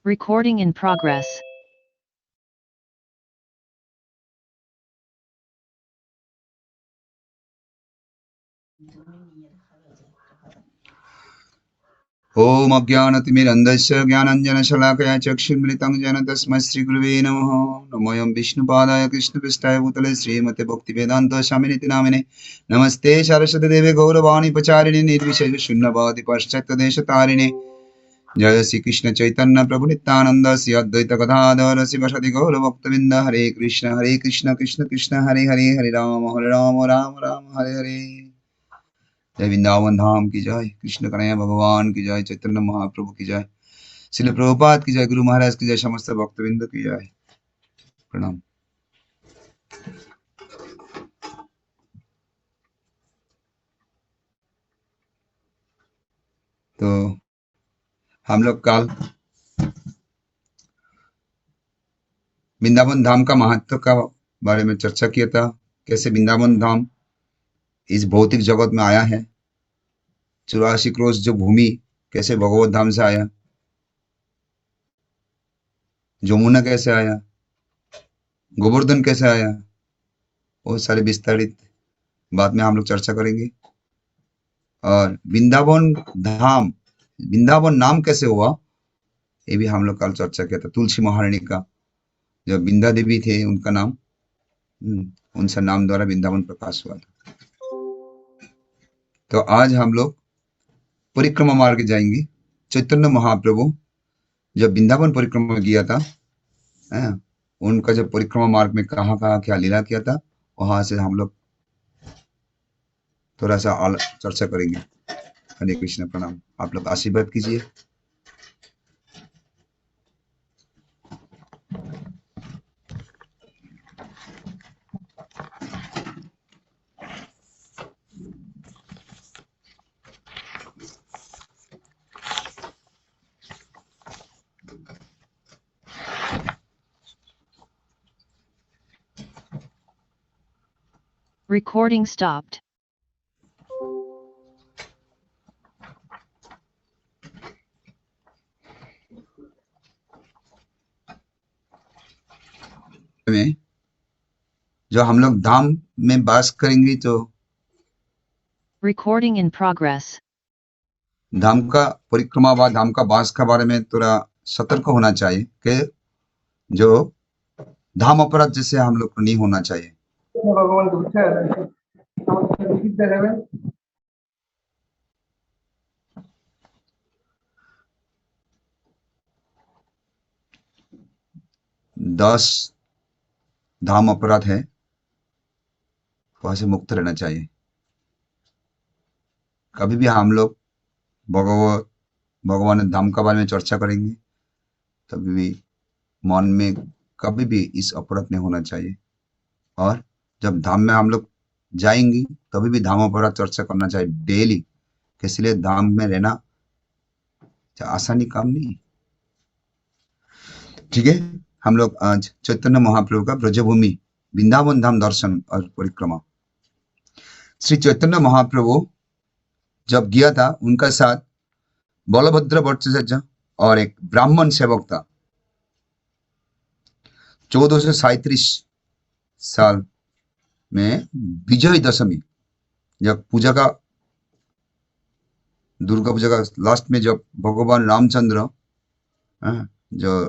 Recording in progress. ओम अज्ञानतिमिरन्धस्य ज्ञानाञ्जनशलाकया चक्षुर्मिलितं येन तस्मै श्रीगुरुवे नमः। नमोऽयं विष्णुपादाय कृष्णपृष्ठाय भूतले श्रीमते भक्तिवेदान्त स्वामिनिति नामिने। नमस्ते सरस्वती देवे गौरवाणी प्रचारिणे निर्विशेष शून्यवादी पाश्चात्यदेशतारिणे। जय श्री कृष्ण चैतन्य प्रभु नित्यानंद श्री अद्वैत गदाधर शिवसदि गौर भक्तवृंद। हरे कृष्ण कृष्ण कृष्ण हरे हरे, हरे राम राम राम हरे हरे। जय वृंदावन धाम की जय, कृष्ण कन्हैया भगवान की जय, चैतन्य महाप्रभु की जय, श्रील प्रभुपाद की जय, गुरु महाराज की जय, समस्त भक्तवृंद की जय। प्रणाम। तो हम लोग कल वृंदावन धाम का महत्व का बारे में चर्चा किया था। कैसे वृंदावन धाम इस भौतिक जगत में आया है, 84 क्रोश जो भूमि कैसे भगवत धाम से आया, जमुना कैसे आया, गोवर्धन कैसे आया, वो सारे विस्तारित बाद में हम लोग चर्चा करेंगे। और वृंदावन धाम, वृंदावन नाम कैसे हुआ ये भी हम लोग कल चर्चा किया था। तुलसी महारानी का जो वृंदा देवी थे उनका नाम, उनसे नाम द्वारा वृंदावन प्रकाश हुआ था। तो आज हम लोग परिक्रमा मार्ग जाएंगे। चैतन्य महाप्रभु जब वृंदावन परिक्रमा किया था, उनका जब परिक्रमा मार्ग में कहाँ कहाँ क्या लीला किया था, वहां से हम लोग थोड़ा सा चर्चा करेंगे। हरे कृष्ण। प्रणाम। आप लोग आशीर्वाद कीजिए। Recording stopped. में जो हम लोग धाम में वास करेंगे तो Recording in progress. धाम का परिक्रमा व धाम का वास के बारे में थोड़ा सतर्क होना चाहिए कि जो धाम अपराध जैसे हम लोग को नहीं होना चाहिए। दस धाम अपराध है, वहां से मुक्त रहना चाहिए। कभी भी हम लोग भगवान धाम के बारे में चर्चा करेंगे तभी भी मन में कभी भी इस अपराध नहीं होना चाहिए। और जब धाम में हम लोग जाएंगे तभी भी धाम अपराध चर्चा करना चाहिए डेली। इसलिए धाम में रहना आसानी काम नहीं। ठीक है, हम लोग आज चैतन्य महाप्रभु का ब्रजभूमि वृंदावन धाम दर्शन और परिक्रमा। श्री चैतन्य महाप्रभु जब गया था, उनका साथ बलभद्र भट्टाचार्य और एक ब्राह्मण सेवक था। 1437 साल में विजय दशमी जब पूजा का, दुर्गा पूजा का लास्ट में जब भगवान रामचंद्र जो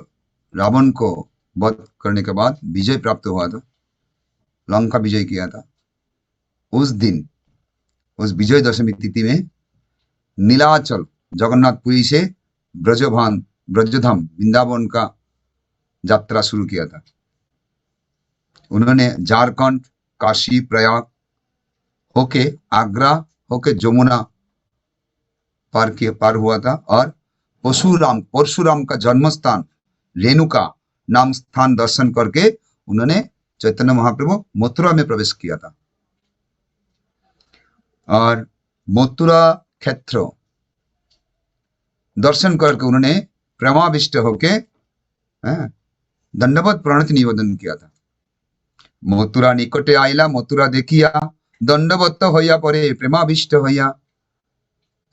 रावण को वध करने के बाद विजय प्राप्त हुआ था, लंका विजय किया था, उस दिन उस विजय दशमी तिथि में नीलाचल जगन्नाथपुरी से ब्रजधाम वृंदावन का यात्रा शुरू किया था। उन्होंने झारखंड, काशी, प्रयाग होके आगरा होके जमुना पार हुआ था और परशुराम का जन्म स्थान रेणुका नाम स्थान दर्शन करके उन्होंने चैतन्य महाप्रभु मथुरा में प्रवेश किया था। और मथुरा क्षेत्र दर्शन करके उन्होंने प्रेमाविष्ट होके दंडवत प्रणति निवेदन किया था। मथुरा निकटे आइला मथुरा देखिया, दंडवत होया परे प्रेमाविष्ट होया।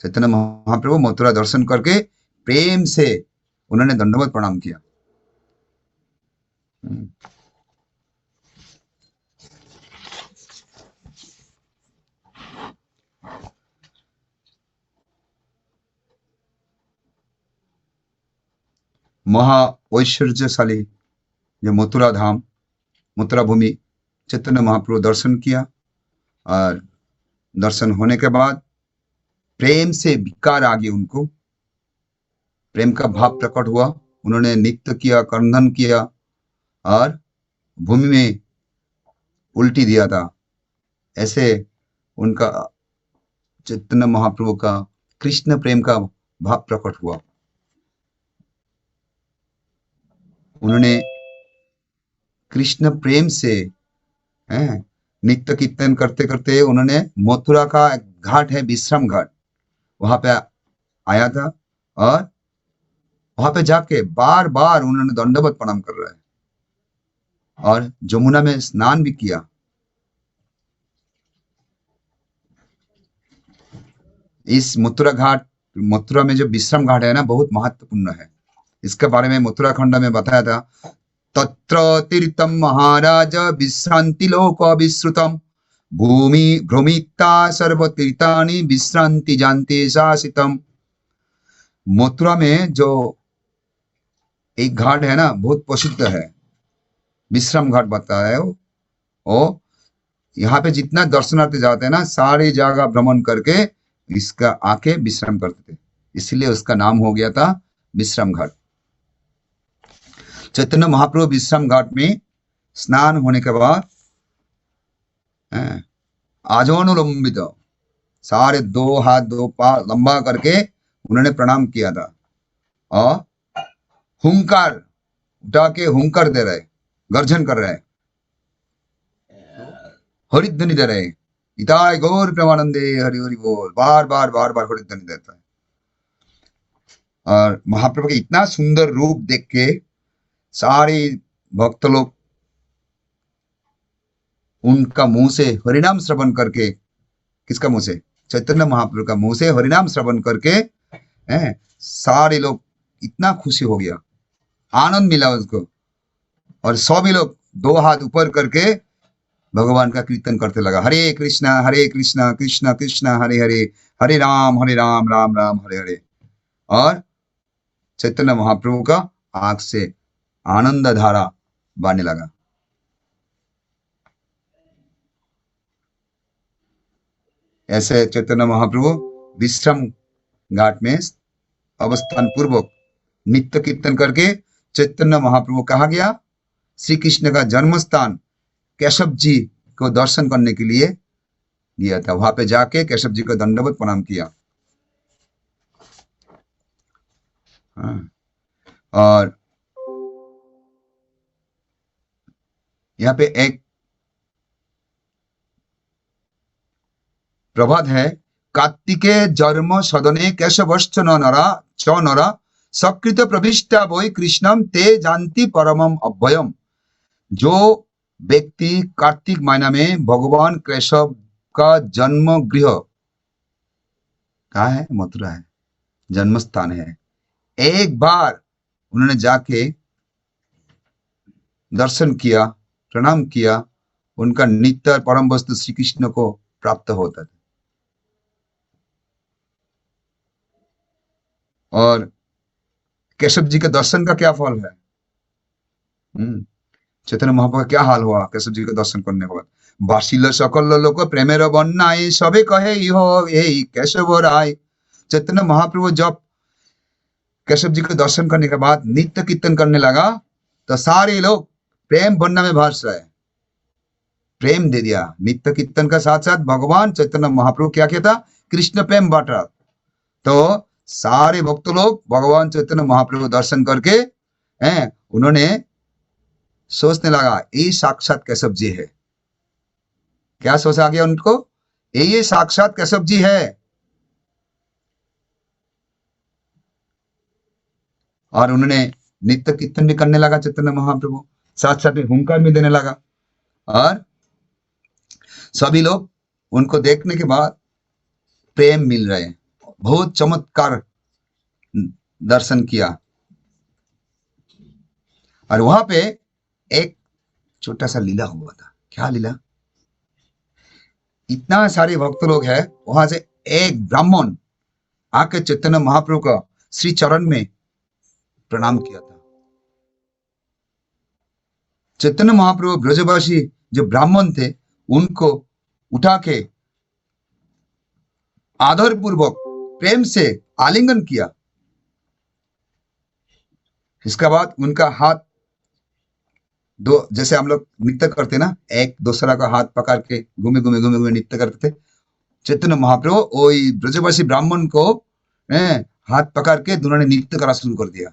चैतन्य महाप्रभु मथुरा दर्शन करके प्रेम से उन्होंने दंडवत प्रणाम किया। महा ऐश्वर्यशाली जो मथुरा धाम, मथुरा भूमि, चैतन्य महाप्रभु दर्शन किया और दर्शन होने के बाद प्रेम से विकार आ गई, उनको प्रेम का भाव प्रकट हुआ। उन्होंने नृत्य किया, क्रंदन किया और भूमि में उल्टी दिया था। ऐसे उनका चैतन्य महाप्रभु का कृष्ण प्रेम का भाव प्रकट हुआ। उन्होंने कृष्ण प्रेम से नित्य कीर्तन करते करते उन्होंने मथुरा का एक घाट है, विश्राम घाट, वहां पे आया था और वहां पे जाके बार बार उन्होंने दंडवत प्रणाम कर रहा है और जमुना में स्नान भी किया। इस मथुरा में जो विश्राम घाट है ना, बहुत महत्वपूर्ण है। इसके बारे में मथुरा खंड में बताया था, तत्र तीर्थम महाराज विश्रांति लोक विश्रुतम भूमि भ्रमिता सर्व तीर्थानि विश्रांति जानते शासितम। मथुरा में जो एक घाट है ना, बहुत प्रसिद्ध है, विश्राम घाट बताया है वो। यहाँ पे जितना दर्शनार्थी जाते हैं ना, सारी जगह भ्रमण करके इसका आके विश्राम करते थे, इसलिए उसका नाम हो गया था विश्राम घाट। चैतन्य महाप्रभु विश्राम घाट में स्नान होने के बाद आजोनुलंबित सारे 2 हाथ 2 पांव लंबा करके उन्होंने प्रणाम किया था और हुंकार उठा के हुंकार दे रहे, गर्जन कर रहे, हरिध्वनि दे रहे, इताय गौर प्रेमानंदे हरि हरि बोल, बार बार हरिध्वनि देता है। और महाप्रभु के इतना सुंदर रूप देख के सारे भक्त लोग उनका मुंह से हरिनाम श्रवण करके, किसका मुंह से? चैतन्य महाप्रभु का मुंह से हरिनाम श्रवण करके सारे लोग इतना खुशी हो गया, आनंद मिला उसको, और सभी लोग 2 हाथ ऊपर करके भगवान का कीर्तन करते लगा, हरे कृष्णा कृष्ण कृष्ण हरे हरे, हरे राम राम राम हरे हरे। और चैतन्य महाप्रभु का आंख से आनंद धारा बहने लगा। ऐसे चैतन्य महाप्रभु विश्राम घाट में अवस्थान पूर्वक नित्य कीर्तन करके चैतन्य महाप्रभु कहा गया श्री कृष्ण का जन्म स्थान केशव जी को दर्शन करने के लिए गया था। वहां पे जाके केशव जी को दंडवत प्रणाम किया। और यहाँ पे एक प्रभात है, कार्तिके जन्म सदने केशवश्च नरा सकृत प्रविष्टा वै कृष्णम ते जानती परमम अभयम। जो व्यक्ति कार्तिक महीना में भगवान केशव का जन्म गृह कहाँ है? मथुरा है, जन्म स्थान है, एक बार उन्होंने जाके दर्शन किया, प्रणाम किया, उनका नित्य परम वस्तु श्री कृष्ण को प्राप्त होता था। और केशव जी के दर्शन का क्या फल है? चैतन्य महाप्रभु का क्या हाल हुआ केशव जी के दर्शन करने के बाद? बासिल सकल लोक प्रेमेर बन्नाए सबे कहे इहो यही केशव राय। चैतन्य महाप्रभु जब केशव जी के दर्शन करने के बाद नित्य कीर्तन करने लगा तो सारे लोग प्रेम बन्ना में भास रहे, प्रेम दे दिया। नित्य कीर्तन का साथ साथ भगवान चैतन्य महाप्रभु क्या किया था? कृष्ण प्रेम बांट रहा। तो सारे भक्त लोग भगवान चैतन्य महाप्रभु दर्शन करके उन्होंने सोचने लगा ये साक्षात केशव जी है। क्या सोच आ गया उनको? ये साक्षात केशव जी है। और उन्होंने नित्य कीर्तन भी करने लगा चैतन्य महाप्रभु, साथ साथ में हुंकार भी देने लगा। और सभी लोग उनको देखने के बाद प्रेम मिल रहे हैं। बहुत चमत्कार दर्शन किया। और वहां पे एक छोटा सा लीला हुआ था। क्या लीला? इतना सारे भक्त लोग हैं, वहां से एक ब्राह्मण आके चैतन्य महाप्रभु का श्री चरण में प्रणाम किया था। चैतन्य महाप्रभु ब्रजवासी जो ब्राह्मण थे उनको उठा के आदर पूर्वक प्रेम से आलिंगन किया। इसके बाद उनका हाथ दो, जैसे हम लोग नृत्य करते ना, एक दूसरा का हाथ पकड़ के घूमे घूमे घूमे घूमे नृत्य करते थे। चैतन्य महाप्रभु वही ब्रजवासी ब्राह्मण को हाथ पकड़ के दोनों ने नृत्य करा शुरू कर दिया।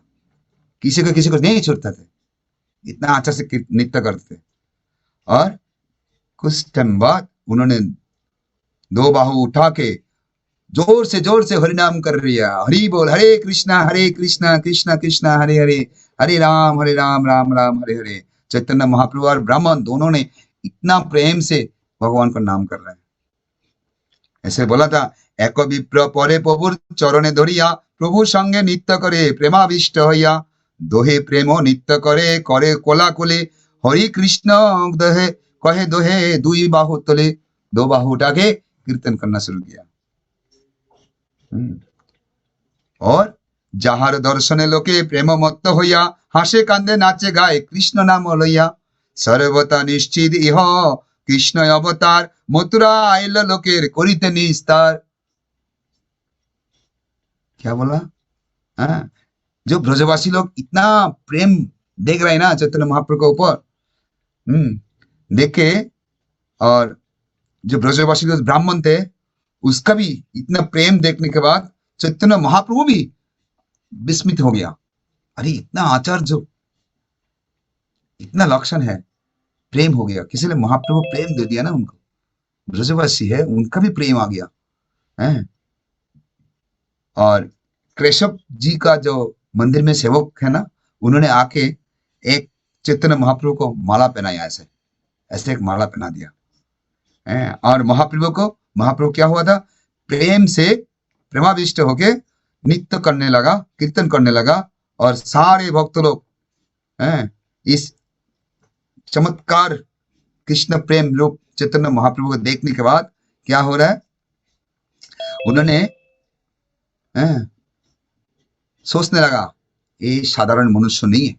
किसी को नहीं छोड़ता थे, इतना अच्छा से नृत्य करते थे। और कुछ टाइम बाद उन्होंने दो बाहु उठा के जोर से हरिनाम कर लिया। हरि बोल, हरे कृष्णा कृष्णा कृष्णा हरे हरे, हरे राम राम राम हरे हरे। चैतन्य महाप्रभु और ब्राह्मण दोनों ने इतना प्रेम से भगवान का नाम कर रहे हैं। ऐसे बोला था, एक विप्र परे प्रभुर चरणे धरिया, प्रभु संगे नृत्य करे प्रेमाविष्ट हइया, दोहे प्रेम नृत्य करे करे कोला कोले, हरि कृष्ण दोहे कहे दोहे दुई बाहु तले। दो बाहु उठा के कीर्तन करना शुरू किया। और যাহার দর্শনে লোকে প্রেম মত্ত হইয়া, হাসে কান্দে নাচে গায়ে কৃষ্ণ নাম লইয়া, সর্বতা নিশ্চিত ইহ কৃষ্ণ অবতার, মথুরা আইল লোকের করিতে নিস্তার। क्या बोला? हाँ, जो ब्रजवासी लोग इतना प्रेम देख रहे हैं ना चैतन्य महाप्रभु के ऊपर, देखे, और जो ब्रजवासी लोग ब्राह्मण थे उसका भी इतना प्रेम देखने के बाद चैतन्य महाप्रभु भी विस्मित हो गया। अरे इतना आचार, जो इतना लक्षण है, प्रेम हो गया। किसी ने महाप्रभु प्रेम दे दिया ना उनको, ब्रजवासी है उनका भी प्रेम आ गया है। और केशव जी का जो मंदिर में सेवक है ना, उन्होंने आके एक चैतन्य महाप्रभु को माला पहनाया, ऐसे एक माला पहना दिया है। और महाप्रभु क्या हुआ था? प्रेम से प्रेमाविष्ट होके नृत्य करने लगा, कीर्तन करने लगा। और सारे भक्त लोग इस चमत्कार कृष्ण प्रेम रूप चैतन्य महाप्रभु को देखने के बाद क्या हो रहा है, उन्होंने सोचने लगा ये साधारण मनुष्य नहीं है।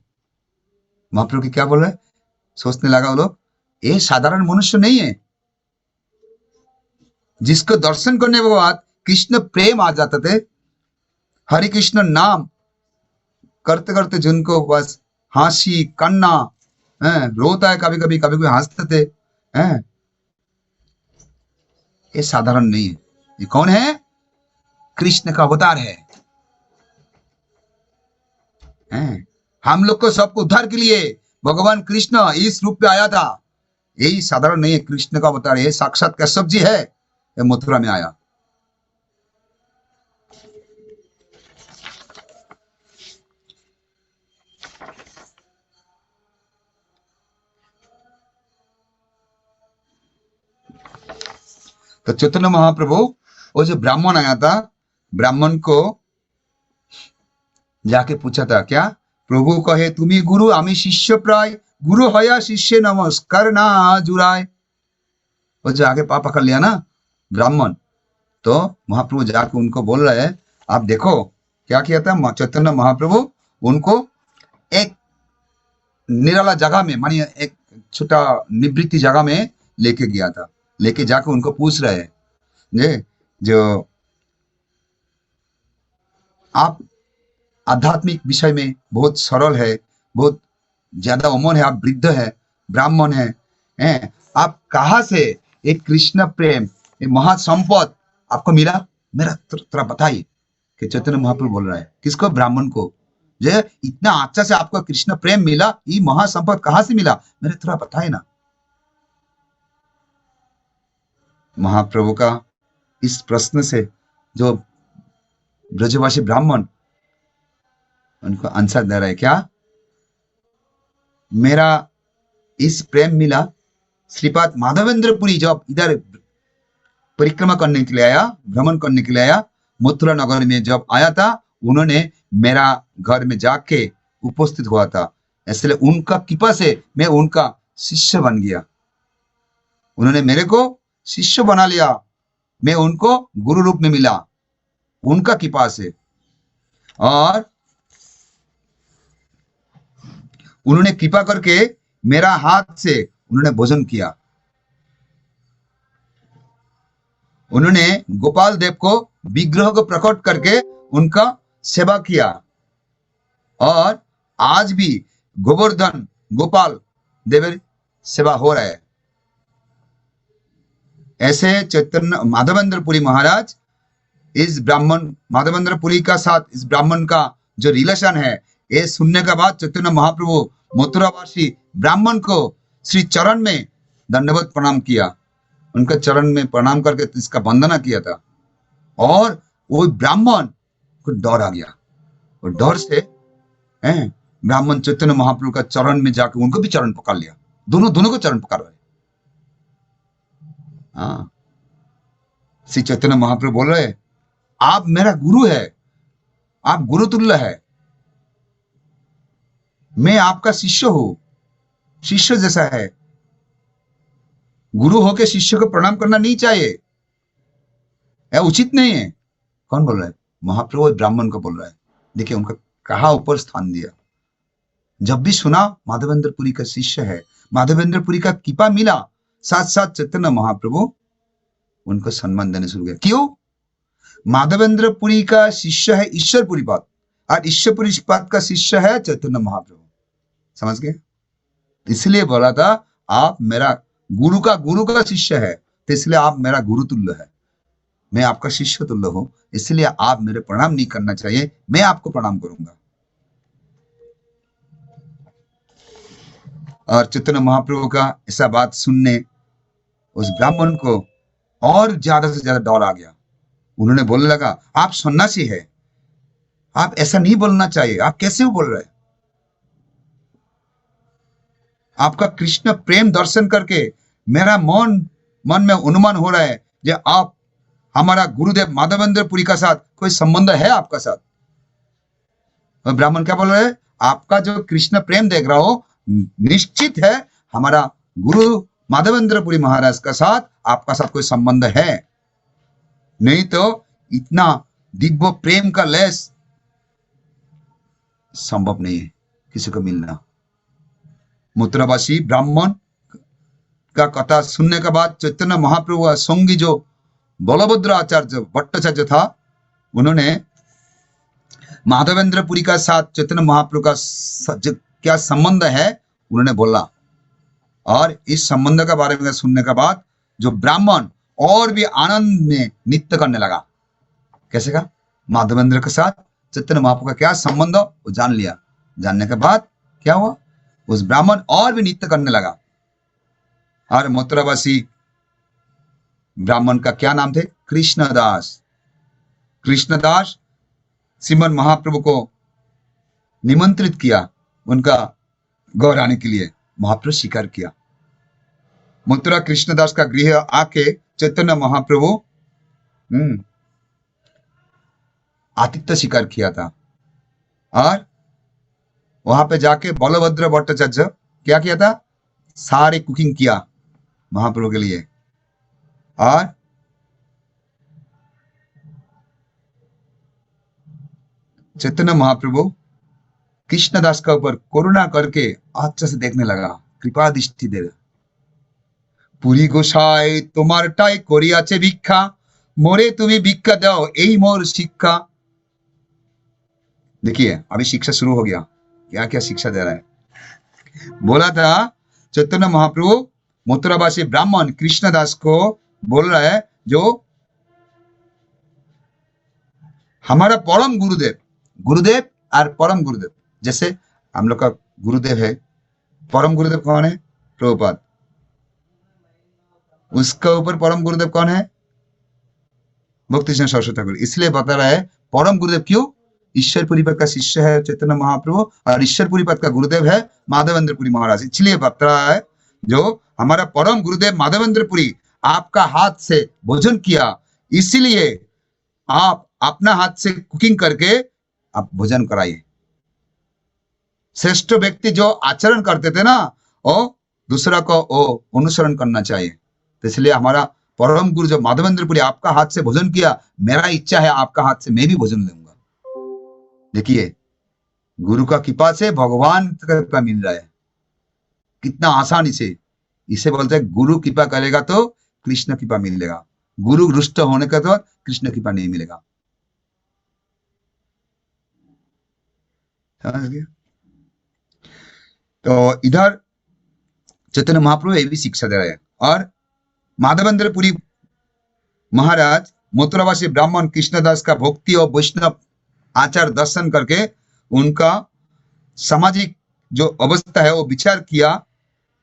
महाप्रभु की क्या बोल रहे हैं? सोचने लगा वो लोग, ये साधारण मनुष्य नहीं है, जिसको दर्शन करने के बाद कृष्ण प्रेम आ जाते थे। हरे कृष्ण नाम करते करते जिनको बस हंसी कान्ना रोता है, कभी कभी हंसते थे, ये साधारण नहीं है। ये कौन है? कृष्ण का अवतार है। हम लोग को सबको उद्धार के लिए भगवान कृष्ण इस रूप में आया था। यही साधारण नहीं है, कृष्ण का अवतार है, साक्षात केशव जी है, ये मथुरा में आया। तो चैतन्य महाप्रभु वो जो ब्राह्मण आया था, ब्राह्मण को जाके पूछा था, क्या प्रभु कहे तुम्ही गुरु आमी शिष्य प्राय, गुरु हया शिष्य नमस्कार ना जुराय। वो जो आगे पापा कर लिया ना ब्राह्मण, तो महाप्रभु जाके उनको बोल रहे हैं, आप देखो क्या किया था चैतन्य महाप्रभु, उनको एक निराला जगह में, मानिए एक छोटा निवृत्ति जगह में लेके गया था। लेके जाके उनको पूछ रहे हैं, जो आप आध्यात्मिक विषय में बहुत सरल है, बहुत ज्यादा उम्र है, आप वृद्ध है, ब्राह्मण है, आप कहाँ से एक कृष्ण प्रेम, एक महासंपद आपको मिला, मेरा थोड़ा बताइए। कि चैतन्य महाप्रभु बोल रहा है, किसको? ब्राह्मण को। जो इतना अच्छा से आपको कृष्ण प्रेम मिला, ये महासंपद कहाँ से मिला, मेरे थोड़ा बताए ना। महाप्रभु का इस प्रश्न से जो ब्रजवासी ब्राह्मण उनको आंसर दे रहा है, क्या? मेरा इस प्रेम मिला श्रीपाद माधवेंद्रपुरी जब इधर परिक्रमा करने के लिए आया, भ्रमण करने के लिए आया, मथुरा नगर में जब आया था, उन्होंने मेरा घर में जाके उपस्थित हुआ था, इसलिए उनका कृपा से मैं उनका शिष्य बन गया। उन्होंने मेरे को शिष्य बना लिया, मैं उनको गुरु रूप में मिला उनका कृपा से। और उन्होंने कृपा करके मेरा हाथ से उन्होंने भोजन किया। उन्होंने गोपाल देव को विग्रह को प्रकट करके उनका सेवा किया। और आज भी गोवर्धन गोपाल देव सेवा हो रहा है। ऐसे चैतन्य माधवेंद्र पुरी महाराज इस ब्राह्मण माधवेंद्र पुरी का साथ इस ब्राह्मण का जो रिलेशन है, ये सुनने के बाद चैतन्य महाप्रभु मथुरावासी ब्राह्मण को श्री चरण में दंडवत प्रणाम किया। उनका चरण में प्रणाम करके इसका वंदना किया था। और वो ब्राह्मण को डर आ गया और डर से ब्राह्मण चैतन्य महाप्रभु का चरण में जाकर उनको भी चरण पकड़ लिया। दोनों को चरण पकड़ रहे। हाँ, श्री चैतन्य महाप्रभु बोल रहे, आप मेरा गुरु है, आप गुरु तुल्य है, मैं आपका शिष्य हूं, शिष्य जैसा है। गुरु होके शिष्य को प्रणाम करना नहीं चाहिए, यह उचित नहीं है। कौन बोल रहा है? महाप्रभु ब्राह्मण को बोल रहा है। देखिए उनका कहा ऊपर स्थान दिया। जब भी सुना माधवेंद्र पुरी का शिष्य है, माधवेंद्र पुरी का कृपा मिला, साथ साथ चैतन्य महाप्रभु उनको सम्मान देने शुरू किया। क्यों? माधवेंद्र पुरी का शिष्य है ईश्वर पुरीपाद और ईश्वर पुरीपाद का शिष्य है चैतन्य महाप्रभु। समझ गए? इसलिए बोला था आप मेरा गुरु का शिष्य है, तो इसलिए आप मेरा गुरु तुल्य है, मैं आपका शिष्य तुल्य हूं, इसलिए आप मेरे प्रणाम नहीं करना चाहिए, मैं आपको प्रणाम करूंगा। और चैतन्य महाप्रभु का ऐसा बात सुनने उस ब्राह्मण को और ज्यादा से ज्यादा डर आ गया। उन्होंने बोलने लगा, आप सन्यासी है, आप ऐसा नहीं बोलना चाहिए, आप कैसे बोल रहे हैं? आपका कृष्ण प्रेम दर्शन करके मेरा मन में अनुमान हो रहा है कि आप हमारा गुरुदेव माधवेंद्र पुरी का साथ कोई संबंध है आपका साथ। और ब्राह्मण क्या बोल रहे हैं? आपका जो कृष्ण प्रेम देख रहा हो, निश्चित है हमारा गुरु माधवेंद्र पुरी महाराज का साथ आपका साथ कोई संबंध है, नहीं तो इतना दिव्य प्रेम का लेस संभव नहीं है किसी को मिलना। मथुरावासी ब्राह्मण का कथा सुनने के बाद चैतन्य महाप्रभु का संगी जो बलभद्र आचार्य भट्टाचार्य था, उन्होंने माधवेंद्र पुरी का साथ चैतन्य महाप्रभु का क्या संबंध है उन्होंने बोला। और इस संबंध के बारे में सुनने के बाद जो ब्राह्मण और भी आनंद में नृत्य करने लगा। कैसे का? माधवेंद्र के साथ चैतन्य महाप्रभु का क्या संबंध वो जान लिया। जानने के बाद क्या हुआ? उस ब्राह्मण और भी नृत्य करने लगा। और मथुरावासी ब्राह्मण का क्या नाम थे? कृष्णदास। कृष्णदास श्रीमन महाप्रभु को निमंत्रित किया उनका गौर आने के लिए। महाप्रभु स्वीकार किया। मथुरा कृष्णदास का गृह आके चैतन्य महाप्रभु आतिथ्य स्वीकार किया था। और वहां पे जाके बलभद्र भट्टाचार्य क्या किया था? सारे कुकिंग किया महाप्रभु के लिए। और चैतन्य महाप्रभु कृष्णदास का ऊपर करुणा करके अच्छे से देखने लगा, कृपा दृष्टि दे। पुरी गोसाई तुम्हारटाई करियाছে ভিক্ষা, मोरे तुम्हें भिक्षा दाओ यही मोर शिक्षा। देखिए अभी शिक्षा शुरू हो गया। क्या क्या शिक्षा दे रहा है? बोला था चैतन्य महाप्रभु मथुरावासी ब्राह्मण कृष्णदास को बोल रहा है, जो हमारा परम गुरुदेव और परम गुरुदेव, जैसे हम लोग का गुरुदेव है, परम गुरुदेव कौन है? प्रभुपाद। उसका ऊपर परम गुरुदेव कौन है? भक्तिसिंह सरस्वती ठाकुर। इसलिए बता रहा है परम गुरुदेव क्यों? ईश्वर पुरीपाद का शिष्य है चैतन्य महाप्रभु और ईश्वर पुरीपाद का गुरुदेव है माधवेंद्र पुरी महाराज। इसलिए बता रहा है जो हमारा परम गुरुदेव माधवेंद्र पुरी आपका हाथ से भोजन किया, इसीलिए आप अपना हाथ से कुकिंग करके आप भोजन कराइए। श्रेष्ठ व्यक्ति जो आचरण करते थे ना, वो दूसरा को वो अनुसरण करना चाहिए। तो इसलिए हमारा परम गुरु जो माधवेंद्र पुरी आपका हाथ से भोजन किया, मेरा इच्छा है आपका हाथ से मैं भी भोजन लूंगा। देखिए, गुरु का कृपा से भगवान का कृपा मिल रहा है कितना आसानी से। इसे बोलते हैं गुरु कृपा करेगा तो कृष्ण कृपा मिलेगा, गुरु रुष्ट होने का तो कृष्ण कृपा नहीं मिलेगा। समझ गया? तो इधर चैतन्य महाप्रभु ये भी शिक्षा दे रहे हैं। और माधवेंद्र पुरी महाराज मथुरावासी ब्राह्मण कृष्णदास का भक्ति और वैष्णव आचार दर्शन करके उनका सामाजिक जो अवस्था है वो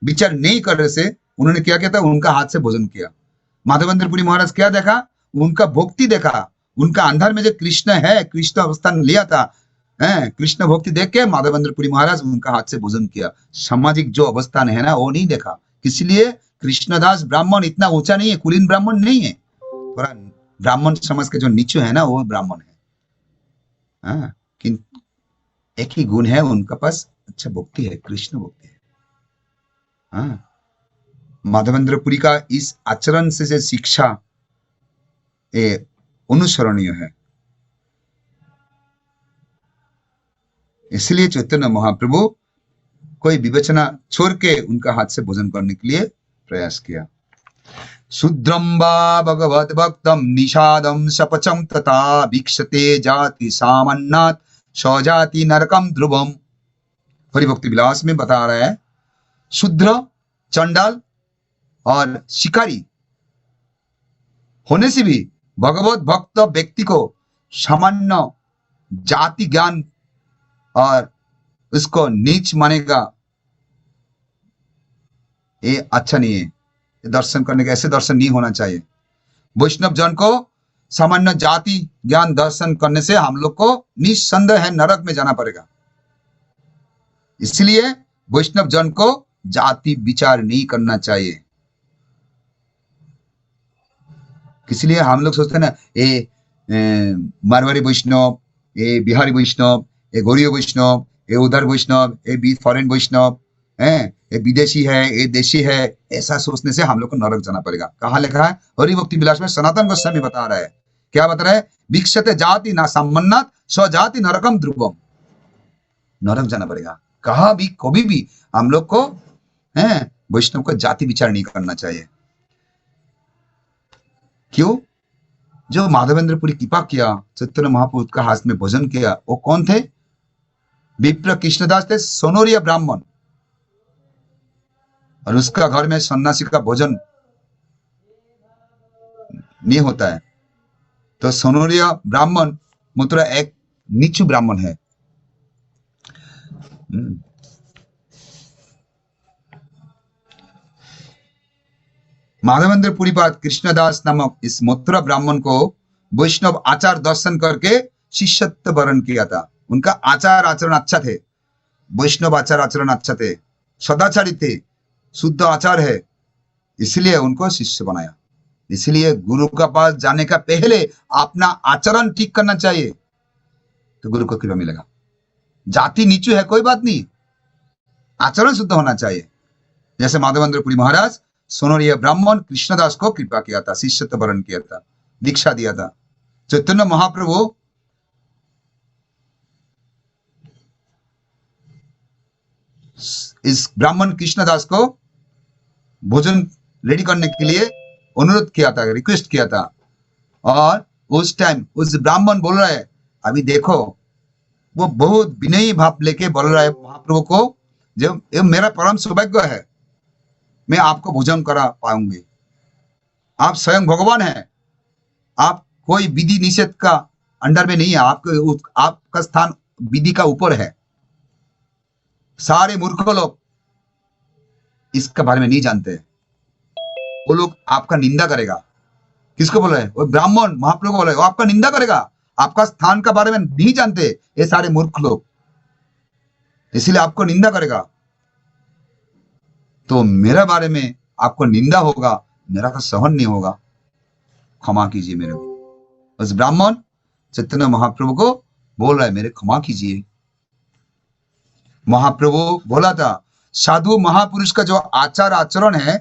विचार नहीं करने से उन्होंने क्या किया था, उनका हाथ से भोजन किया। माधवेंद्र पुरी महाराज क्या देखा, उनका भक्ति देखा, उनका अंदर में जो कृष्ण है, कृष्ण अवस्थान लिया था, कृष्ण भक्ति देख के माधवेंद्र पुरी महाराज उनका हाथ से भोजन किया। सामाजिक जो अवस्थान है ना वो नहीं देखा। इसलिए कृष्णदास ब्राह्मण इतना ऊंचा नहीं है, कुलीन ब्राह्मण नहीं है, थोड़ा ब्राह्मण समाज के जो नीचे है ना वो ब्राह्मण है। किंतु एक ही गुण है उनका पास, अच्छा भक्ति है, कृष्ण भक्ति है। माधवेंद्र पुरी का इस आचरण से जो शिक्षा अनुसरणीय है। इसलिए चैतन्य महाप्रभु कोई विवेचना छोड़ के उनका हाथ से भोजन करने के लिए प्रयास किया। शूद्रम वा भगवत भक्तम निषादम सपचम तथा भिक्षते जाति सामन्नात् स्वजाति नरकम ध्रुवम। हरिभक्ति विलास में बता रहा है, शूद्र, चंडाल और शिकारी होने से भी भगवत भक्त व्यक्ति को सामान्य जाति ज्ञान और उसको नीच मानेगा, ये अच्छा नहीं है। दर्शन करने का ऐसे दर्शन नहीं होना चाहिए। वैष्णव जन को सामान्य जाति ज्ञान दर्शन करने से हम लोग को निस्संदेह है नरक में जाना पड़ेगा। इसलिए वैष्णव जन को जाति विचार नहीं करना चाहिए। इसलिए हम लोग सोचते हैं ना, ये मारवाड़ी वैष्णव, ये बिहारी वैष्णव, ये गौड़ीय वैष्णव, ये उधर वैष्णव, ये फॉरेन वैष्णव है, ये विदेशी है, ये देशी है। ऐसा सोचने से हम लोग को नरक जाना पड़ेगा। कहाँ लिखा है? हरिभक्ति विलास में सनातन गोस्वामी बता रहा है। क्या बता रहा है? भिक्षते जाति ना सम्मन्नात् स्वजाति नरकम ध्रुवम। नरक जाना पड़ेगा। कहा भी कभी भी हम लोग को वैष्णव को जाति विचार नहीं करना चाहिए। क्यों? जो माधवेंद्र पुरी कृपा किया, चैतन्य महाप्रभु का हाथ में भोजन किया, वो कौन थे? विप्र कृष्णदास थे, सोनोरिया ब्राह्मण। और उसका घर में सन्यासी का भोजन नहीं होता है। तो सोनोरिया ब्राह्मण मथुरा एक नीचू ब्राह्मण है। माधवेंद्र पुरीपाद कृष्णदास नामक इस मथुरा ब्राह्मण को वैष्णव आचार दर्शन करके शिष्यत्व वरण किया था। उनका आचार आचरण अच्छा थे, वैष्णव आचार आचरण अच्छा थे, सदाचारी थे, शुद्ध आचार है, इसलिए उनको शिष्य बनाया। इसलिए गुरु का पास जाने का पहले अपना आचरण ठीक करना चाहिए, तो गुरु को कृपा मिलेगा। जाति नीचू है कोई बात नहीं, आचरण शुद्ध होना चाहिए। जैसे माधवेंद्र पुरी महाराज सोनोरिया ब्राह्मण कृष्णदास को कृपा किया था, शिष्यत्व वरण किया था, दीक्षा दिया था। चैतन्य महाप्रभु इस ब्राह्मण कृष्णदास को भोजन रेडी करने के लिए अनुरोध किया था, रिक्वेस्ट किया था। और उस टाइम उस ब्राह्मण बोल रहा है, अभी देखो, वो बहुत विनयी भाव लेके बोल रहा है महाप्रभु को, जब ये मेरा परम सौभाग्य है, मैं आपको भोजन करा पाऊंगी। आप स्वयं भगवान हैं, आप कोई विधि निषेध का अंडर में नहीं है, आपका स्थान विधि का ऊपर है। सारे मूर्ख लोग इसके बारे में नहीं जानते, वो लोग आपका निंदा करेगा। किसको बोल रहे हैं? वो ब्राह्मण महाप्रभु को बोल रहे हैं, वो आपका निंदा करेगा, आपका स्थान का बारे में नहीं जानते ये सारे मूर्ख लोग, इसलिए आपको निंदा करेगा। तो मेरा बारे में आपको निंदा होगा, मेरा तो सहन नहीं होगा, क्षमा कीजिए मेरे को। उस ब्राह्मण चैतन्य महाप्रभु को बोल रहा है, मेरे क्षमा कीजिए। महाप्रभु बोला था साधु महापुरुष का जो आचार आचरण है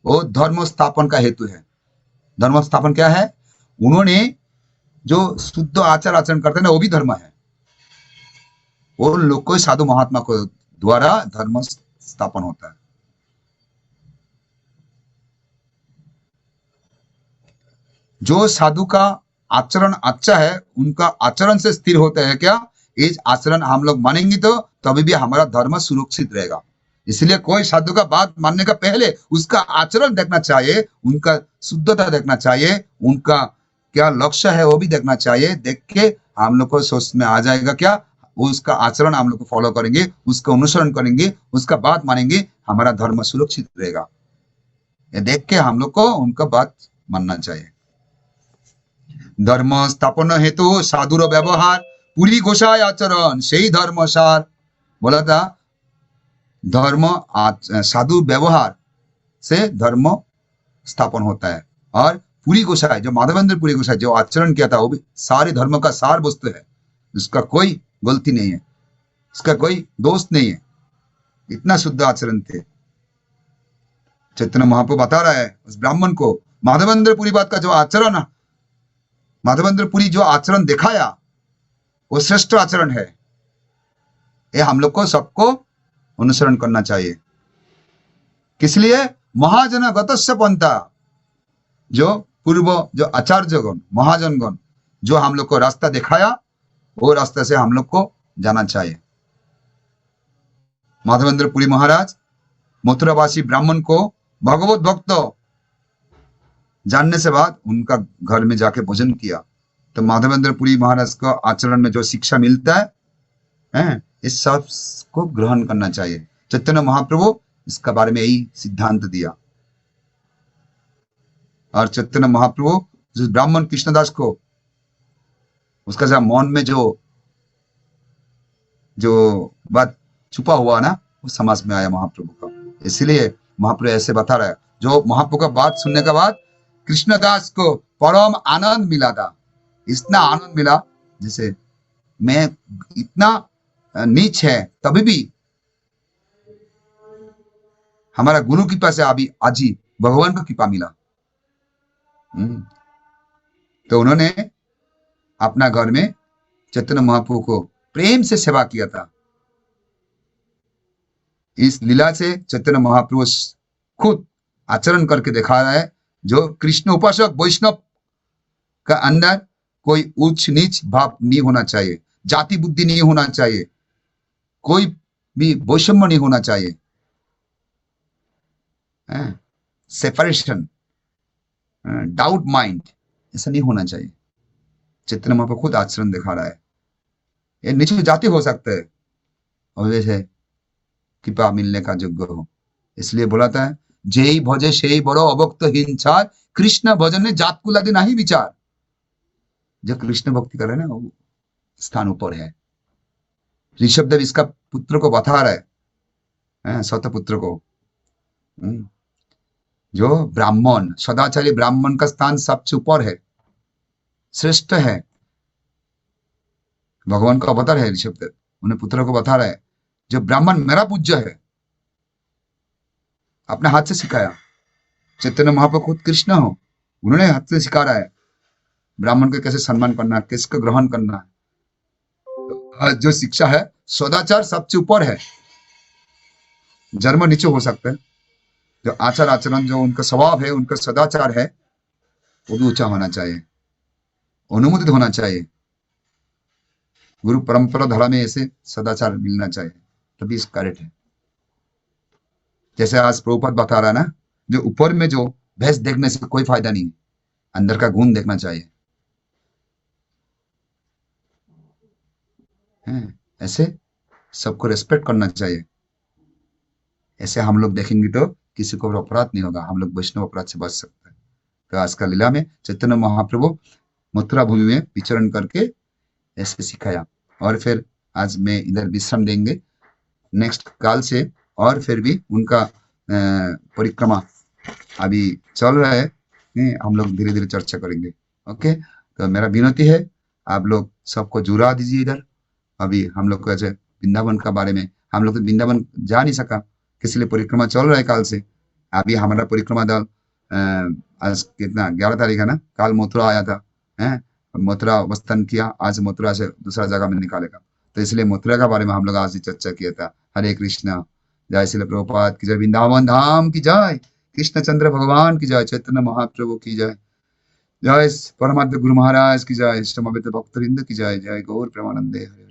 वो धर्म स्थापन का हेतु है। धर्म स्थापन क्या है? उन्होंने जो शुद्ध आचार आचरण करते हैं ना वो भी धर्म है। वो लोग को साधु महात्मा को द्वारा धर्म स्थापन होता है। जो साधु का आचरण अच्छा है उनका आचरण से स्थिर होता है क्या? ये आचरण हम लोग मानेंगे तो तभी भी हमारा धर्म सुरक्षित रहेगा। इसलिए कोई साधु का बात मानने का पहले उसका आचरण देखना चाहिए, उनका शुद्धता देखना चाहिए, उनका क्या लक्ष्य है वो भी देखना चाहिए। देख के हम लोग को सोच में आ जाएगा क्या उसका आचरण हम लोग को फॉलो करेंगे, उसका अनुसरण करेंगे, उसका बात मानेंगे, हमारा धर्म सुरक्षित रहेगा। ये देख के हम लोग को उनका बात मानना चाहिए। धर्म स्थापन हेतु साधुर व्यवहार पुरी गोसाई आचरण से धर्म सार। बोला था धर्म साधु व्यवहार से धर्म स्थापन होता है। और पुरी गोसाई जो माधवेंद्र पुरी गोसाई जो आचरण किया था वो भी सारे धर्म का सार वस्तु है। उसका कोई गलती नहीं है, उसका कोई दोष नहीं है। इतना शुद्ध आचरण थे। चैतन्य महाप्रभु बता रहा है उस ब्राह्मण को माधवेंद्र पुरी बात का जो आचरण, माधवेंद्र पुरी जो आचरण दिखाया वो श्रेष्ठ आचरण है। ये हम लोग को सबको अनुसरण करना चाहिए। किस लिए? महाजन गतस्य पंथा, जो पूर्व जो आचार्यगण महाजनगण जो हम लोग को रास्ता दिखाया वो रास्ते से हम लोग को जाना चाहिए। माधवेंद्र पुरी महाराज मथुरावासी ब्राह्मण को भगवत भक्त जानने से बाद उनका घर में जाके भोजन किया। तो माधवेंद्र पुरी महाराज का आचरण में जो शिक्षा मिलता है इस सब को ग्रहण करना चाहिए। चैतन्य महाप्रभु इसका बारे में यही सिद्धांत दिया। और चैतन्य महाप्रभु जिस ब्राह्मण कृष्णदास को उसका जब मन में जो बात छुपा हुआ ना वो समझ में आया महाप्रभु का। इसलिए महाप्रभु ऐसे बता रहा है। जो महाप्रभु का बात सुनने के बाद कृष्णदास को परम आनंद मिला था। इतना आनंद मिला जैसे मैं इतना नीच है तभी भी हमारा गुरु की कृपा से अभी आज ही भगवान का कृपा मिला। तो उन्होंने अपना घर में चैतन्य महाप्रभु को प्रेम से सेवा किया था। इस लीला से चैतन्य महाप्रभु खुद आचरण करके दिखा रहा है। जो कृष्ण उपासक वैष्णव का अंदर कोई उच्च नीच भाव नहीं होना चाहिए, जाति बुद्धि नहीं होना चाहिए, कोई भी वैषम्य नहीं होना चाहिए, सेपरेशन, डाउट माइंड ऐसा नहीं होना चाहिए। चैतन्य महाप्रभु खुद आचरण दिखा रहा है। ये नीचे जाति हो सकता है और जैसे कृपा मिलने का योग्य हो। इसलिए बोला था जेई भजे सेई बड़ो अभक्त हिंसार, कृष्ण भजन में जात कुलादि नहीं विचार। जो कृष्ण भक्ति कर रहे हैं ना वो स्थान ऊपर है। ऋषभदेव इसका पुत्र को बता रहा है, सतपुत्र को। जो ब्राह्मण सदाचारी ब्राह्मण का स्थान सबसे ऊपर है, श्रेष्ठ है। भगवान का अवतार है ऋषभदेव। उन्हें पुत्र को बता रहा है जो ब्राह्मण मेरा पूज्य है, अपने हाथ से सिखाया। चैतन्य महाप्रभु खुद कृष्ण हो, उन्होंने हाथ से सिखा रहा है ब्राह्मण को कैसे सम्मान करना, किसको ग्रहण करना। तो जो शिक्षा है सदाचार सबसे ऊपर है, जन्म नीचे हो सकता है। जो आचार आचरण जो उनका स्वभाव है, उनका सदाचार है, वो भी ऊंचा होना चाहिए, अनुमोदित होना चाहिए। गुरु परंपरा धारा में ऐसे सदाचार मिलना चाहिए, तभी इस करेक्ट है। जैसे आज प्रभुपाद बता रहा है ना, जो ऊपर में जो भैंस देखने से कोई फायदा नहीं, अंदर का गुण देखना चाहिए। ऐसे सबको रेस्पेक्ट करना चाहिए। ऐसे हम लोग देखेंगे तो किसी को अपराध नहीं होगा, हम लोग वैष्णव अपराध से बच सकते हैं। तो आज का लीला में चैतन्य महाप्रभु मथुरा भूमि में विचरण करके ऐसे सिखाया। और फिर आज में इधर विश्राम देंगे, नेक्स्ट काल से और फिर भी उनका परिक्रमा अभी चल रहा है, हम लोग धीरे धीरे चर्चा करेंगे। ओके, तो मेरा विनती है आप लोग सबको जुड़ा दीजिए इधर। अभी हम लोग को वृंदावन का बारे में हम लोग तो वृंदावन जा नहीं सका, किसी लिए परिक्रमा चल रहा है काल से। अभी हमारा परिक्रमा दल आज कितना 11 तारीख है ना, काल मथुरा आया था, हैं मथुरा अवस्थान किया, आज मथुरा से दूसरा जगह में निकालेगा। तो इसलिए मथुरा के बारे में हम लोग आज ही चर्चा किया था। हरे कृष्णा, जय श्री प्रभुपाद की जय, वृंदावन धाम की जय, कृष्ण चंद्र भगवान की जय, चैतन्य महाप्रभु की जय, जय परमात्मा गुरु महाराज की जय, समवेत भक्तवृंद की जय, जय गौर प्रेमानंदे हरे।